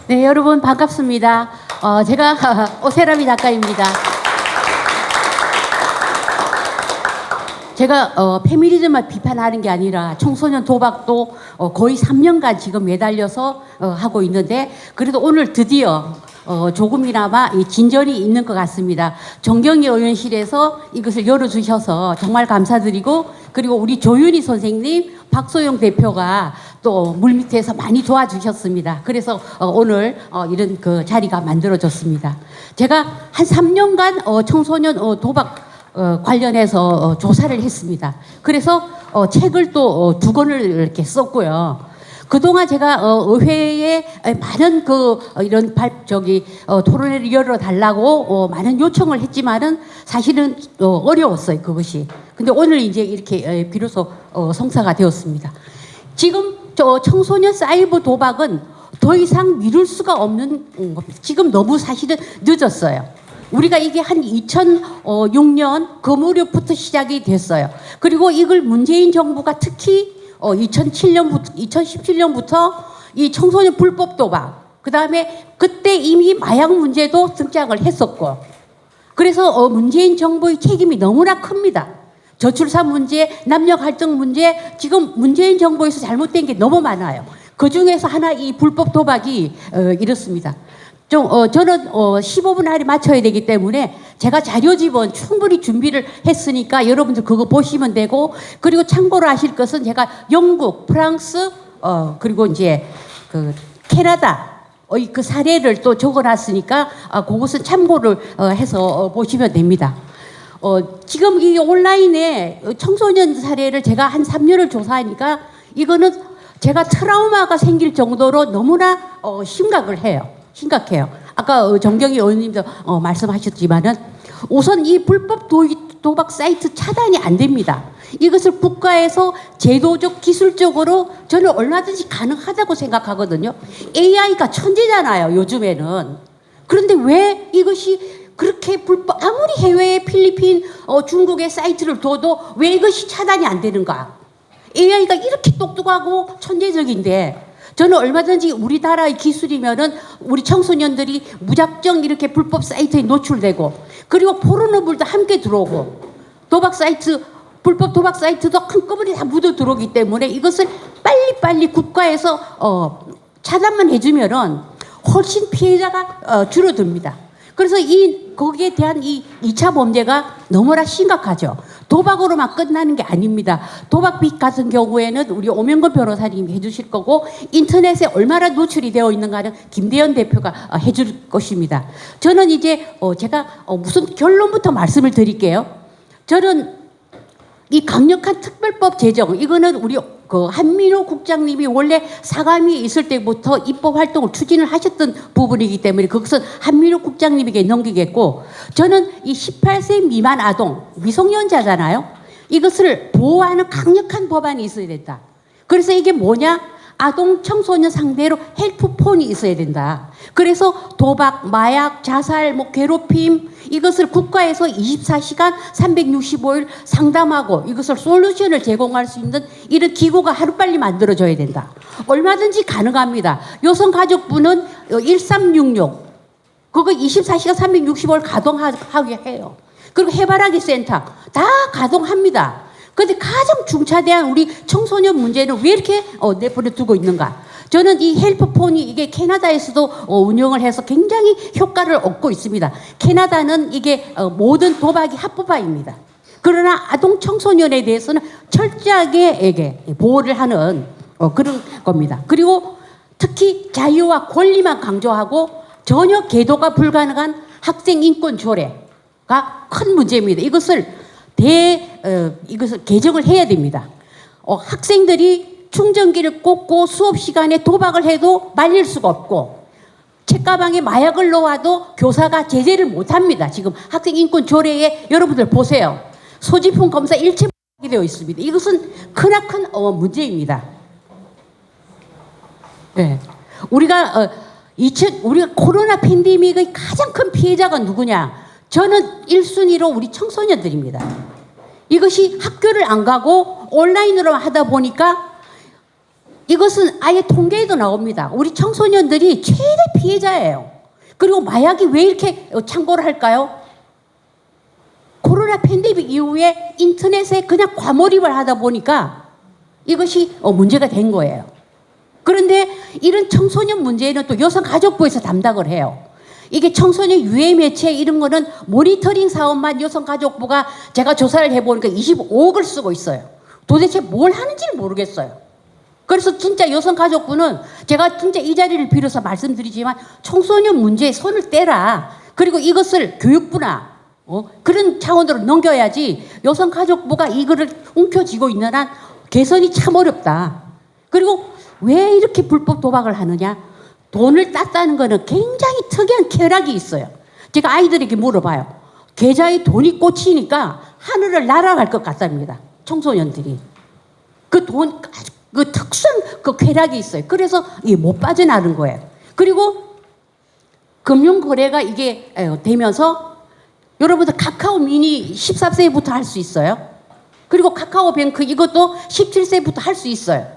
네, 여러분 반갑습니다. 제가 오세라미 작가입니다. 제가 페미니즘만 비판하는 게 아니라 청소년 도박도 거의 3년간 지금 매달려서 하고 있는데, 그래도 오늘 드디어 조금이나마 이 진전이 있는 것 같습니다. 정경희 의원실에서 이것을 열어주셔서 정말 감사드리고, 그리고 우리 조윤희 선생님, 박소영 대표가 또 물밑에서 많이 도와주셨습니다. 그래서 오늘 이런 그 자리가 만들어졌습니다. 제가 한 3년간 청소년 도박 관련해서 조사를 했습니다. 그래서 책을 또 2권을 이렇게 썼고요. 그동안 제가 의회에 많은 이런 토론회를 열어달라고 많은 요청을 했지만은 사실은 어려웠어요, 그것이. 근데 오늘 이제 이렇게 비로소 성사가 되었습니다. 지금 청소년 사이버 도박은 더 이상 미룰 수가 없는 겁니다. 지금 너무 사실은 늦었어요. 우리가 이게 한 2006년 그 무렵부터 시작이 됐어요. 그리고 이걸 문재인 정부가 특히 2017년부터 이 청소년 불법 도박, 그 다음에 그때 이미 마약 문제도 등장을 했었고, 그래서 문재인 정부의 책임이 너무나 큽니다. 저출산 문제, 남녀 갈등 문제, 지금 문재인 정부에서 잘못된 게 너무 많아요. 그 중에서 하나 이 불법 도박이 이렇습니다. 저는 15분 안에 맞춰야 되기 때문에 제가 자료집은 충분히 준비를 했으니까 여러분들 그거 보시면 되고, 그리고 참고로 하실 것은 제가 영국, 프랑스, 그리고 이제 캐나다 그 사례를 또 적어놨으니까 그것은 참고를 해서 보시면 됩니다. 지금 이 온라인에 청소년 사례를 제가 한 3년을 조사하니까 이거는 제가 트라우마가 생길 정도로 너무나 심각해요. 아까 정경희 의원님도 말씀하셨지만은 우선 이 불법 도박 사이트 차단이 안 됩니다. 이것을 국가에서 제도적, 기술적으로 저는 얼마든지 가능하다고 생각하거든요. AI가 천재잖아요, 요즘에는. 그런데 왜 이것이 그렇게 아무리 해외에 필리핀, 중국의 사이트를 둬도 왜 이것이 차단이 안 되는가? AI가 이렇게 똑똑하고 천재적인데, 저는 얼마든지 우리나라의 기술이면은 우리 청소년들이 무작정 이렇게 불법 사이트에 노출되고, 그리고 포르노블도 함께 들어오고, 불법 도박 사이트도 한꺼번에 다 묻어 들어오기 때문에 이것을 빨리빨리 국가에서 차단만 해주면은 훨씬 피해자가 줄어듭니다. 그래서 거기에 대한 이 2차 범죄가 너무나 심각하죠. 도박으로만 끝나는 게 아닙니다. 도박빚 같은 경우에는 우리 오명건 변호사님이 해주실 거고, 인터넷에 얼마나 노출이 되어 있는가는 김대현 대표가 해줄 것입니다. 저는 이제 제가 무슨 결론부터 말씀을 드릴게요. 저는 이 강력한 특별법 제정, 이거는 우리 한민호 국장님이 원래 사감위에 있을 때부터 입법 활동을 추진을 하셨던 부분이기 때문에 그것은 한민호 국장님에게 넘기겠고, 저는 이 18세 미만 아동, 미성년자잖아요. 이것을 보호하는 강력한 법안이 있어야 된다. 그래서 이게 뭐냐? 아동 청소년 상대로 헬프폰이 있어야 된다. 그래서 도박, 마약, 자살, 괴롭힘, 이것을 국가에서 24시간 365일 상담하고 이것을 솔루션을 제공할 수 있는 이런 기구가 하루빨리 만들어져야 된다. 얼마든지 가능합니다. 여성가족부는 1366 그거 24시간 365일 가동하게 해요. 그리고 해바라기 센터 다 가동합니다. 그런데 가장 중차대한 우리 청소년 문제는 왜 이렇게 내버려 두고 있는가? 저는 이 헬프폰이 이게 캐나다에서도 운영을 해서 굉장히 효과를 얻고 있습니다. 캐나다는 이게 모든 도박이 합법화입니다. 그러나 아동 청소년에 대해서는 철저하게 보호를 하는 그런 겁니다. 그리고 특히 자유와 권리만 강조하고 전혀 계도가 불가능한 학생 인권 조례가 큰 문제입니다. 이것을 개정을 해야 됩니다. 학생들이 충전기를 꽂고 수업 시간에 도박을 해도 말릴 수가 없고, 책가방에 마약을 넣어도 교사가 제재를 못합니다. 지금 학생 인권 조례에 여러분들 보세요. 소지품 검사 일체 되어 있습니다. 이것은 크나큰 문제입니다. 네. 우리가 코로나 팬데믹의 가장 큰 피해자가 누구냐? 저는 1순위로 우리 청소년들입니다. 이것이 학교를 안 가고 온라인으로 하다 보니까 이것은 아예 통계에도 나옵니다. 우리 청소년들이 최대 피해자예요. 그리고 마약이 왜 이렇게 창궐을 할까요? 코로나 팬데믹 이후에 인터넷에 그냥 과몰입을 하다 보니까 이것이 문제가 된 거예요. 그런데 이런 청소년 문제는 또 여성가족부에서 담당을 해요. 이게 청소년 유해 매체 이런 거는 모니터링 사업만 여성가족부가 제가 조사를 해보니까 25억을 쓰고 있어요. 도대체 뭘 하는지를 모르겠어요. 그래서 진짜 여성가족부는 제가 진짜 이 자리를 빌어서 말씀드리지만 청소년 문제에 손을 떼라. 그리고 이것을 교육부나 그런 차원으로 넘겨야지 여성가족부가 이거를 움켜쥐고 있는 한 개선이 참 어렵다. 그리고 왜 이렇게 불법 도박을 하느냐? 돈을 땄다는 거는 굉장히 특이한 쾌락이 있어요. 제가 아이들에게 물어봐요. 계좌에 돈이 꽂히니까 하늘을 날아갈 것 같답니다. 청소년들이. 그 돈, 그 특수한 그 쾌락이 있어요. 그래서 이게 못 빠져나가는 거예요. 그리고 금융거래가 이게 되면서 여러분들 카카오 미니 14세부터 할 수 있어요. 그리고 카카오뱅크 이것도 17세부터 할 수 있어요.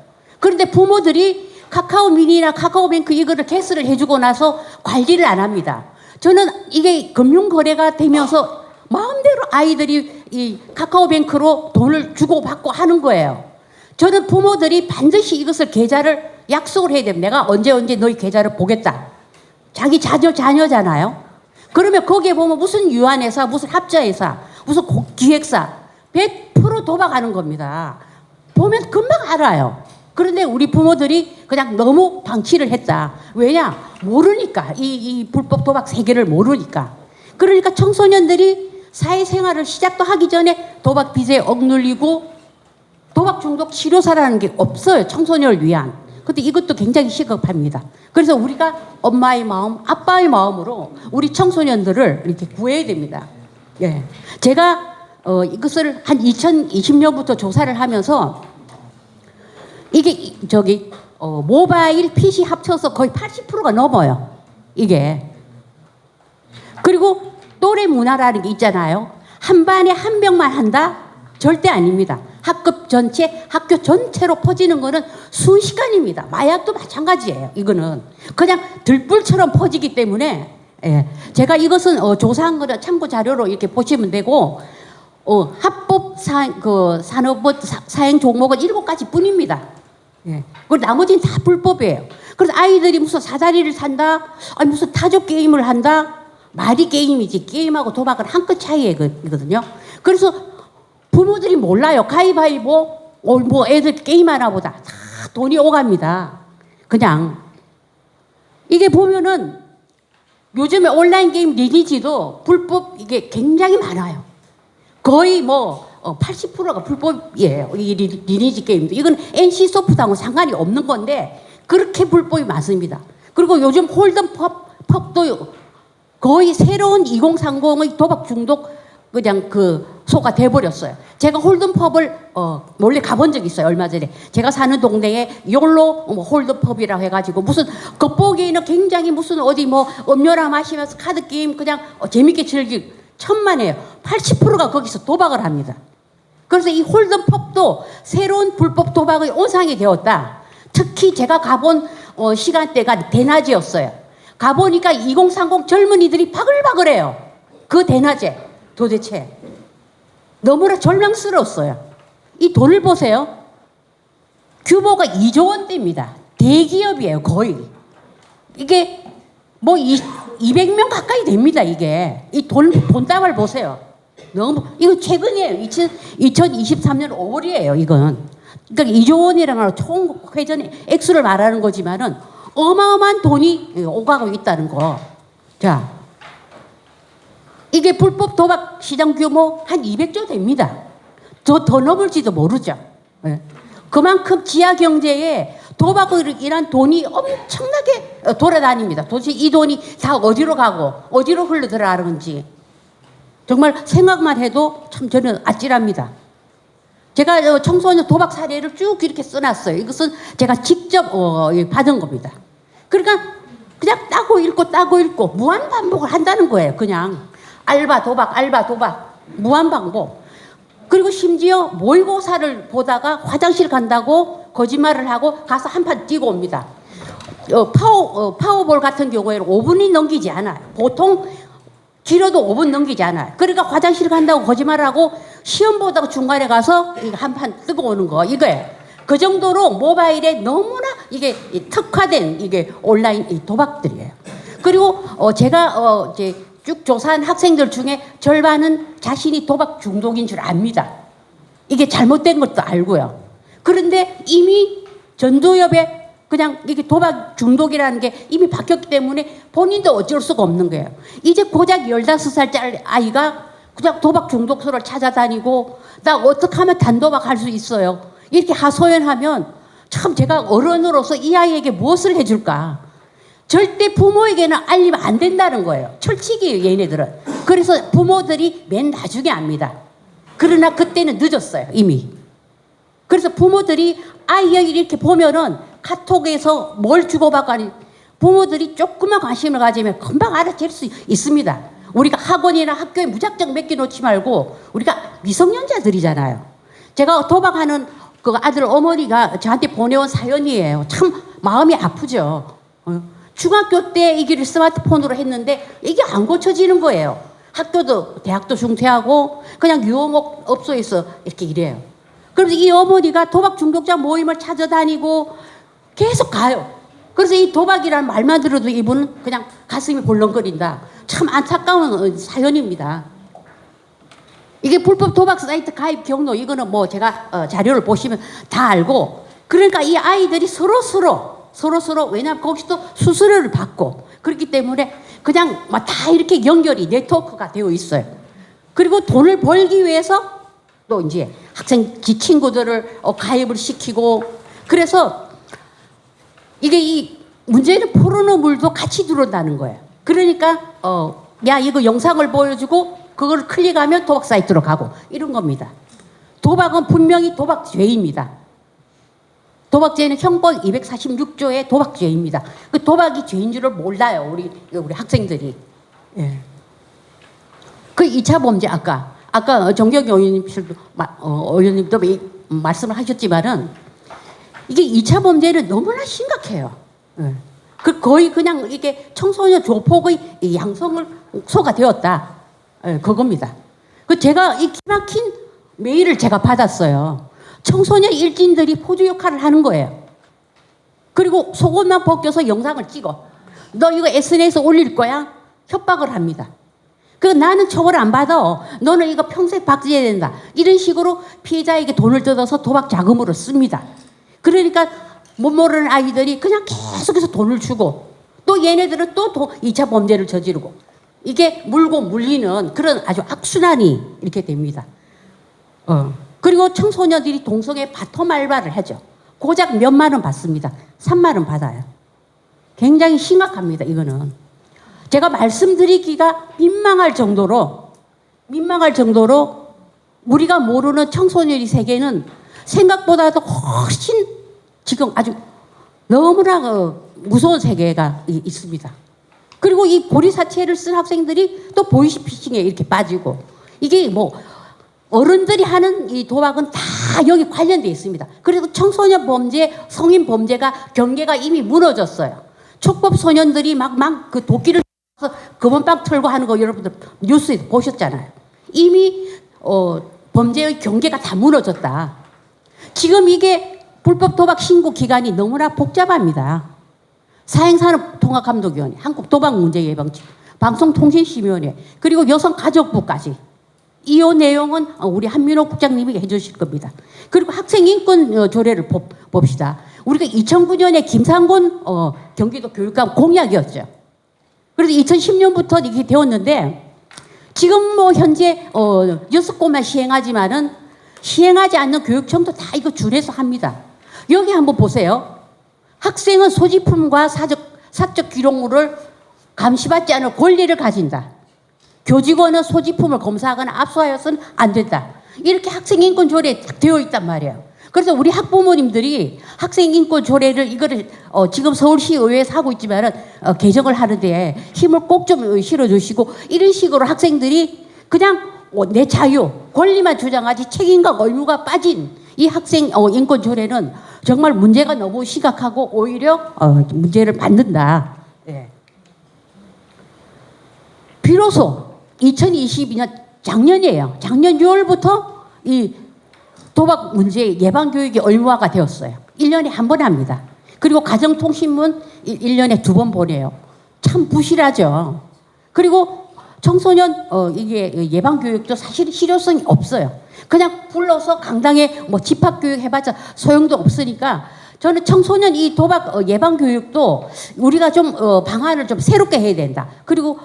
그런데 부모들이 카카오 미니나 카카오뱅크 이거를 개설을 해주고 나서 관리를 안 합니다. 저는 이게 금융거래가 되면서 마음대로 아이들이 이 카카오뱅크로 돈을 주고받고 하는 거예요. 저는 부모들이 반드시 이것을 계좌를 약속을 해야 됩니다. 내가 언제 너희 계좌를 보겠다. 자기 자녀잖아요. 그러면 거기에 보면 무슨 유한회사, 무슨 합자회사, 무슨 기획사 100% 도박하는 겁니다. 보면 금방 알아요. 그런데 우리 부모들이 그냥 너무 방치를 했다. 왜냐? 모르니까. 이 불법 도박 세계를 모르니까. 그러니까 청소년들이 사회생활을 시작도 하기 전에 도박 빚에 억눌리고 도박 중독 치료사라는 게 없어요. 청소년을 위한. 근데 이것도 굉장히 시급합니다. 그래서 우리가 엄마의 마음, 아빠의 마음으로 우리 청소년들을 이렇게 구해야 됩니다. 예. 제가 이것을 한 2020년부터 조사를 하면서 이게 모바일 PC 합쳐서 거의 80%가 넘어요. 이게. 그리고 또래 문화라는 게 있잖아요. 한 반에 한 명만 한다? 절대 아닙니다. 학교 전체로 퍼지는 거는 순식간입니다. 마약도 마찬가지예요. 이거는 그냥 들불처럼 퍼지기 때문에 제가 이것은 조사한 거를 참고 자료로 이렇게 보시면 되고 합법 산업법 사행 종목은 7가지 뿐입니다. 그리고 나머지는 다 불법이에요. 그래서 아이들이 무슨 사다리를 산다, 아니 무슨 타조 게임을 한다, 말이 게임이지 게임하고 도박은 한 끗 차이거든요. 그래서 부모들이 몰라요. 가위바위보, 뭐 애들 게임하나 보다. 다 돈이 오갑니다. 그냥. 이게 보면은 요즘에 온라인 게임 리니지도 불법 이게 굉장히 많아요. 거의 80%가 불법이에요. 이 리니지 게임도. 이건 NC 소프트하고 상관이 없는 건데 그렇게 불법이 많습니다. 그리고 요즘 홀덤펍도 거의 새로운 2030의 도박 중독 그냥 소가 돼버렸어요. 제가 홀덤펍을 몰래 가본 적이 있어요. 얼마 전에 제가 사는 동네에 욜로 홀덤펍이라고 해가지고 무슨 겉보기에는 굉장히 무슨 어디 음료나 마시면서 카드 게임 그냥 재밌게 즐기 천만에요. 80%가 거기서 도박을 합니다. 그래서 이 홀덤펍도 새로운 불법 도박의 온상이 되었다. 특히 제가 가본 시간대가 대낮이었어요. 가보니까 2030 젊은이들이 바글바글해요. 그 대낮에. 도대체 너무나 절망스러웠어요. 이 돈을 보세요. 규모가 2조 원대입니다. 대기업이에요. 거의. 이게 200명 가까이 됩니다. 이게. 이 돈다발 보세요. 이거 최근이에요. 2023년 5월이에요. 이건. 그러니까 2조 원이라는 건 총 회전의 액수를 말하는 거지만은 어마어마한 돈이 오가고 있다는 거. 자. 이게 불법 도박 시장 규모 한 200조 됩니다. 더 넘을지도 모르죠. 그만큼 지하 경제에 도박으로 인한 돈이 엄청나게 돌아다닙니다. 도대체 이 돈이 다 어디로 가고 어디로 흘러들어가는지 정말 생각만 해도 참 저는 아찔합니다. 제가 청소년 도박 사례를 쭉 이렇게 써놨어요. 이것은 제가 직접 받은 겁니다. 그러니까 그냥 따고 읽고 무한 반복을 한다는 거예요. 그냥. 알바 도박 무한 반복. 그리고 심지어 모의고사를 보다가 화장실 간다고 거짓말을 하고 가서 한 판 뛰고 옵니다. 파워볼 같은 경우에는 5분이 넘기지 않아요. 보통 길어도 5분 넘기지 않아요. 그러니까 화장실 간다고 거짓말을 하고 시험 보다가 중간에 가서 한 판 뜨고 오는 거 이거예요. 그 정도로 모바일에 너무나 이게 특화된 이게 온라인 도박들이에요. 그리고 제가 이제 쭉 조사한 학생들 중에 절반은 자신이 도박 중독인 줄 압니다. 이게 잘못된 것도 알고요. 그런데 이미 전두엽에 그냥 이게 도박 중독이라는 게 이미 바뀌었기 때문에 본인도 어쩔 수가 없는 거예요. 이제 고작 15살짜리 아이가 그냥 도박 중독소를 찾아다니고 나 어떻게 하면 단도박 할 수 있어요. 이렇게 하소연하면 참 제가 어른으로서 이 아이에게 무엇을 해줄까. 절대 부모에게는 알리면 안 된다는 거예요. 철칙이에요, 얘네들은. 그래서 부모들이 맨 나중에 압니다. 그러나 그때는 늦었어요, 이미. 그래서 부모들이 아이를 이렇게 보면은 카톡에서 뭘 주고받고 하니 부모들이 조금만 관심을 가지면 금방 알아챌 수 있습니다. 우리가 학원이나 학교에 무작정 맡겨놓지 말고 우리가 미성년자들이잖아요. 제가 도박하는 그 아들 어머니가 저한테 보내온 사연이에요. 참 마음이 아프죠. 중학교 때 이 길을 스마트폰으로 했는데 이게 안 고쳐지는 거예요. 학교도 대학도 중퇴하고 그냥 유흥업소에서 이렇게 일해요. 그래서 이 어머니가 도박 중독자 모임을 찾아다니고 계속 가요. 그래서 이 도박이라는 말만 들어도 이분은 그냥 가슴이 벌렁거린다. 참 안타까운 사연입니다. 이게 불법 도박 사이트 가입 경로 이거는 뭐 제가 자료를 보시면 다 알고 그러니까 이 아이들이 서로 왜냐하면 거기서 수수료를 받고 그렇기 때문에 그냥 막 다 이렇게 연결이 네트워크가 되어 있어요. 그리고 돈을 벌기 위해서 또 이제 학생 친구들을 가입을 시키고 그래서 이게 이 문제는 포르노물도 같이 들어온다는 거예요. 그러니까 야 이거 영상을 보여주고 그걸 클릭하면 도박 사이트로 가고 이런 겁니다. 도박은 분명히 도박죄입니다. 도박죄는 형법 246조의 도박죄입니다. 그 도박이 죄인 줄을 몰라요. 우리 학생들이. 예. 그 2차 범죄 아까 정경 의원님도 말씀을 하셨지만은 이게 2차 범죄는 너무나 심각해요. 예. 그 거의 그냥 이게 청소년 조폭의 양성을 소가 되었다. 예, 그겁니다. 그 제가 이 기막힌 메일을 제가 받았어요. 청소년 일진들이 포주 역할을 하는 거예요. 그리고 속옷만 벗겨서 영상을 찍어. 너 이거 SNS에 올릴 거야? 협박을 합니다. 그 나는 처벌 안 받아. 너는 이거 평생 박제해야 된다. 이런 식으로 피해자에게 돈을 뜯어서 도박 자금으로 씁니다. 그러니까 못 모르는 아이들이 그냥 계속해서 돈을 주고 또 얘네들은 또 2차 범죄를 저지르고 이게 물고 물리는 그런 아주 악순환이 이렇게 됩니다. 그리고 청소년들이 동성애 바텀 알바를 하죠. 고작 몇만 원 받습니다. 3만 원 받아요. 굉장히 심각합니다. 이거는. 제가 말씀드리기가 민망할 정도로 우리가 모르는 청소년의 세계는 생각보다도 훨씬 지금 아주 너무나 무서운 세계가 있습니다. 그리고 이 고리사체를 쓴 학생들이 또 보이스피싱에 이렇게 빠지고 이게 뭐 어른들이 하는 이 도박은 다 여기 관련되어 있습니다. 그래서 청소년 범죄, 성인 범죄가 경계가 이미 무너졌어요. 촉법 소년들이 막 그 도끼를 금은방 털고 하는 거 여러분들 뉴스에서 보셨잖아요. 이미 범죄의 경계가 다 무너졌다. 지금 이게 불법 도박 신고 기간이 너무나 복잡합니다. 사행산업통합감독위원회, 한국도박문제예방처, 방송통신심의원회, 그리고 여성가족부까지. 이 내용은 우리 한민호 국장님이 해주실 겁니다. 그리고 학생인권 조례를 봅시다. 우리가 2009년에 김상곤 경기도 교육감 공약이었죠. 그래서 2010년부터 이렇게 되었는데 지금 뭐 현재 6곳만 시행하지만은 시행하지 않는 교육청도 다 이거 준해서 합니다. 여기 한번 보세요. 학생은 소지품과 사적 기록물을 감시받지 않을 권리를 가진다. 교직원은 소지품을 검사하거나 압수하여서는 안 된다. 이렇게 학생인권 조례에 되어 있단 말이에요. 그래서 우리 학부모님들이 학생인권 조례를 이거를 지금 서울시의회에서 하고 있지만은 개정을 하는데 힘을 꼭 좀 실어주시고 이런 식으로 학생들이 그냥 내 자유, 권리만 주장하지 책임과 의무가 빠진 이 학생 인권 조례는 정말 문제가 너무 심각하고 오히려 문제를 만든다. 예. 비로소 2022년 작년이에요. 작년 6월부터 이 도박 문제 예방 교육이 의무화가 되었어요. 1년에 한 번 합니다. 그리고 가정통신문 1년에 2번 보내요. 참 부실하죠. 그리고 청소년 이게 예방 교육도 사실 실효성이 없어요. 그냥 불러서 강당에 뭐 집합 교육 해봤자 소용도 없으니까 저는 청소년 이 도박 예방 교육도 우리가 좀 방안을 좀 새롭게 해야 된다. 그리고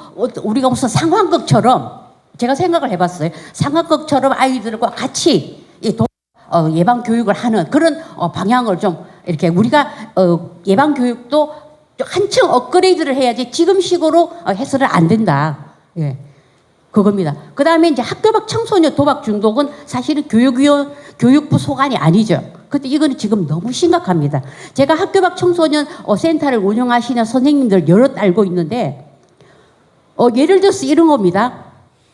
우리가 무슨 상황극처럼 제가 생각을 해봤어요. 상황극처럼 아이들과 같이 이 예방 교육을 하는 그런 방향을 좀 이렇게 우리가 예방 교육도 한층 업그레이드를 해야지 지금식으로 해서는 안 된다. 예. 그겁니다. 그 다음에 이제 학교 밖 청소년 도박 중독은 사실은 교육부 소관이 아니죠. 근데 이거는 지금 너무 심각합니다. 제가 학교 밖 청소년 센터를 운영하시는 선생님들 여럿 알고 있는데, 예를 들어서 이런 겁니다.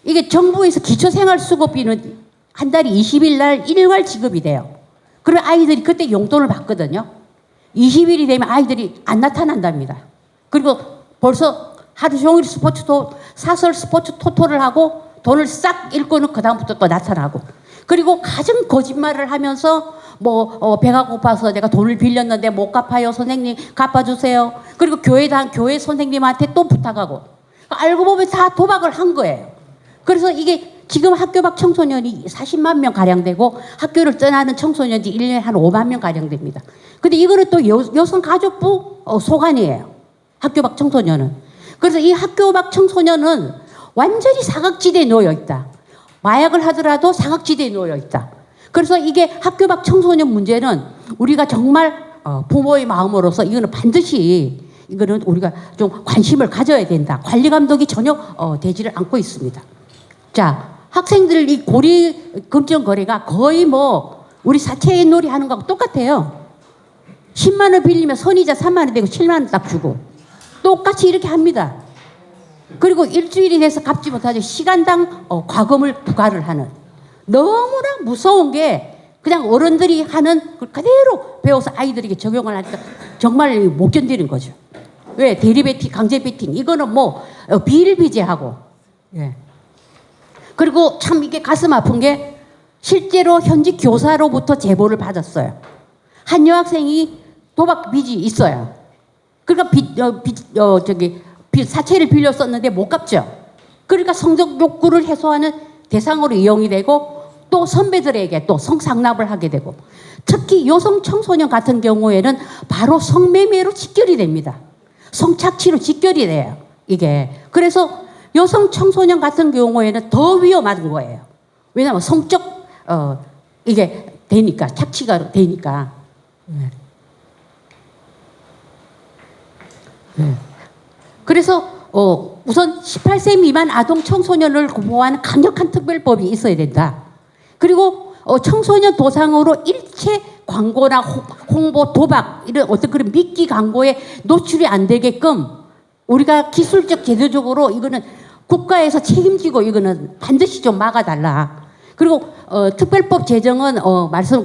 이게 정부에서 기초생활수급비는 한 달에 20일 날 일괄 지급이 돼요. 그럼 아이들이 그때 용돈을 받거든요. 20일이 되면 아이들이 안 나타난답니다. 그리고 벌써 하루 종일 사설 스포츠 토토를 하고 돈을 싹 잃고는 그다음부터 또 나타나고, 그리고 가장 거짓말을 하면서 배가 고파서 내가 돈을 빌렸는데 못 갚아요. 선생님 갚아주세요. 그리고 교회 선생님한테 또 부탁하고, 알고 보면 다 도박을 한 거예요. 그래서 이게 지금 학교 밖 청소년이 40만 명 가량 되고 학교를 떠나는 청소년이 1년에 한 5만 명 가량 됩니다. 근데 이거는 또 여성가족부 소관이에요. 학교 밖 청소년은. 그래서 이 학교 밖 청소년은 완전히 사각지대에 놓여 있다. 마약을 하더라도 사각지대에 놓여 있다. 그래서 이게 학교 밖 청소년 문제는 우리가 정말 부모의 마음으로서 이거는 반드시 이거는 우리가 좀 관심을 가져야 된다. 관리 감독이 전혀 되지를 않고 있습니다. 자, 학생들 이 고리 금전 거래가 거의 우리 사채 놀이 하는 거하고 똑같아요. 10만 원 빌리면 선이자 3만 원 되고 7만 원 딱 주고 똑같이 이렇게 합니다. 그리고 일주일이 돼서 갚지 못하죠. 시간당 과금을 부과를 하는. 너무나 무서운 게 그냥 어른들이 하는 걸 그대로 배워서 아이들에게 적용을 하니까 정말 못 견디는 거죠. 왜? 대리배팅, 강제배팅 이거는 비일비재하고. 예. 그리고 참 이게 가슴 아픈 게 실제로 현직 교사로부터 제보를 받았어요. 한 여학생이 도박 빚이 있어요. 그러니까 사채를 빌렸었는데 못 갚죠. 그러니까 성적 욕구를 해소하는 대상으로 이용이 되고 또 선배들에게 또 성상납을 하게 되고, 특히 여성 청소년 같은 경우에는 바로 성매매로 직결이 됩니다. 성착취로 직결이 돼요. 이게. 그래서 여성 청소년 같은 경우에는 더 위험한 거예요. 왜냐하면 성적 이게 되니까, 착취가 되니까. 그래서 우선 18세 미만 아동 청소년을 보호하는 강력한 특별법이 있어야 된다. 그리고 청소년 도상으로 일체 광고나 홍보, 도박 이런 어떤 그런 미끼 광고에 노출이 안 되게끔 우리가 기술적 제도적으로 이거는 국가에서 책임지고 이거는 반드시 좀 막아달라. 그리고 특별법 제정은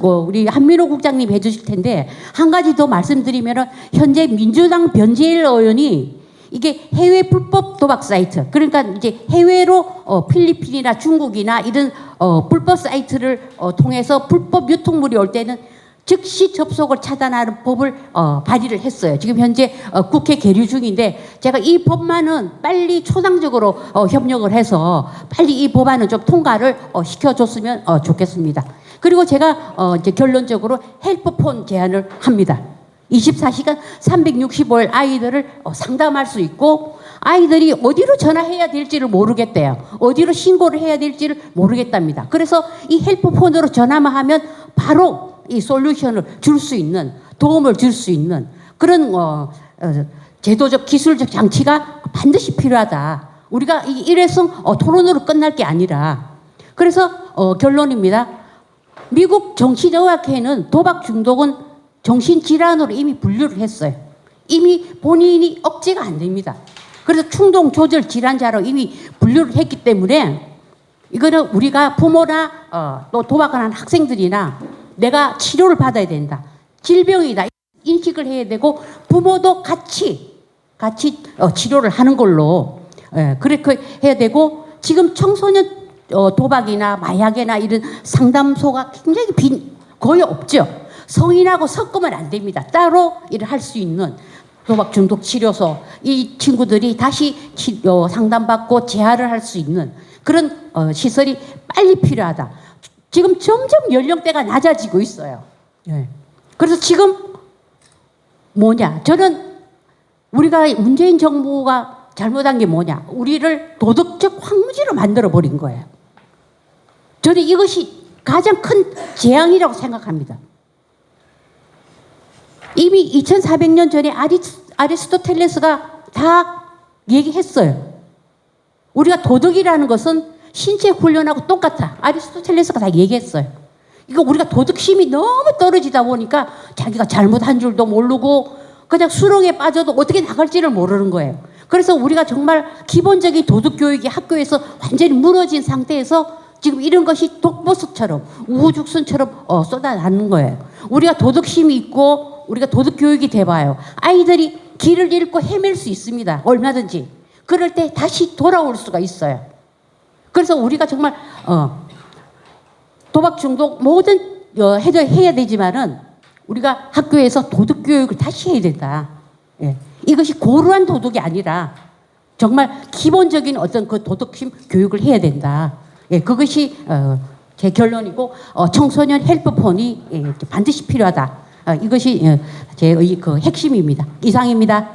우리 한민호 국장님 해주실 텐데 한 가지 더 말씀드리면은 현재 민주당 변재일 의원이 이게 해외 불법 도박 사이트, 그러니까 이제 해외로 필리핀이나 중국이나 이런 불법 사이트를 통해서 불법 유통물이 올 때는 즉시 접속을 차단하는 법을 발의를 했어요. 지금 현재 국회 계류 중인데 제가 이 법만은 빨리 초당적으로 협력을 해서 빨리 이 법안을 좀 통과를 시켜줬으면 좋겠습니다. 그리고 제가 이제 결론적으로 헬프폰 제안을 합니다. 24시간 365일 아이들을 상담할 수 있고, 아이들이 어디로 전화해야 될지를 모르겠대요. 어디로 신고를 해야 될지를 모르겠답니다. 그래서 이 헬프폰으로 전화만 하면 바로 이 솔루션을 줄 수 있는, 도움을 줄 수 있는 그런 제도적 기술적 장치가 반드시 필요하다. 우리가 이 일회성 토론으로 끝날 게 아니라. 그래서 결론입니다. 미국 정신의학회는 도박 중독은 정신질환으로 이미 분류를 했어요. 이미 본인이 억제가 안 됩니다. 그래서 충동 조절 질환자로 이미 분류를 했기 때문에 이거는 우리가 부모나 또 도박을 하는 학생들이나 내가 치료를 받아야 된다. 질병이다. 인식을 해야 되고 부모도 같이 치료를 하는 걸로 그렇게 해야 되고 지금 청소년 도박이나 마약이나 이런 상담소가 굉장히 거의 없죠. 성인하고 섞으면 안 됩니다. 따로 일을 할 수 있는 도박 중독 치료소 이 친구들이 다시 상담받고 재활을 할 수 있는 그런 시설이 빨리 필요하다. 지금 점점 연령대가 낮아지고 있어요. 그래서 지금 뭐냐? 저는 우리가 문재인 정부가 잘못한 게 뭐냐? 우리를 도덕적 황무지로 만들어 버린 거예요. 저는 이것이 가장 큰 재앙이라고 생각합니다. 이미 2400년 전에 아리스토텔레스가 다 얘기했어요. 우리가 도덕이라는 것은 신체 훈련하고 똑같아. 아리스토텔레스가 다 얘기했어요. 이거 우리가 도덕심이 너무 떨어지다 보니까 자기가 잘못한 줄도 모르고 그냥 수렁에 빠져도 어떻게 나갈지를 모르는 거예요. 그래서 우리가 정말 기본적인 도덕교육이 학교에서 완전히 무너진 상태에서 지금 이런 것이 독보수처럼 우후죽순처럼 쏟아나는 거예요. 우리가 도덕심이 있고 우리가 도덕교육이 돼봐요. 아이들이 길을 잃고 헤맬 수 있습니다. 얼마든지. 그럴 때 다시 돌아올 수가 있어요. 그래서 우리가 정말 도박 중독 뭐든 해야 되지만은 우리가 학교에서 도덕교육을 다시 해야 된다. 이것이 고루한 도덕이 아니라 정말 기본적인 어떤 그 도덕심 교육을 해야 된다. 그것이 제 결론이고 청소년 헬프폰이 반드시 필요하다. 이것이 제 그 핵심입니다. 이상입니다.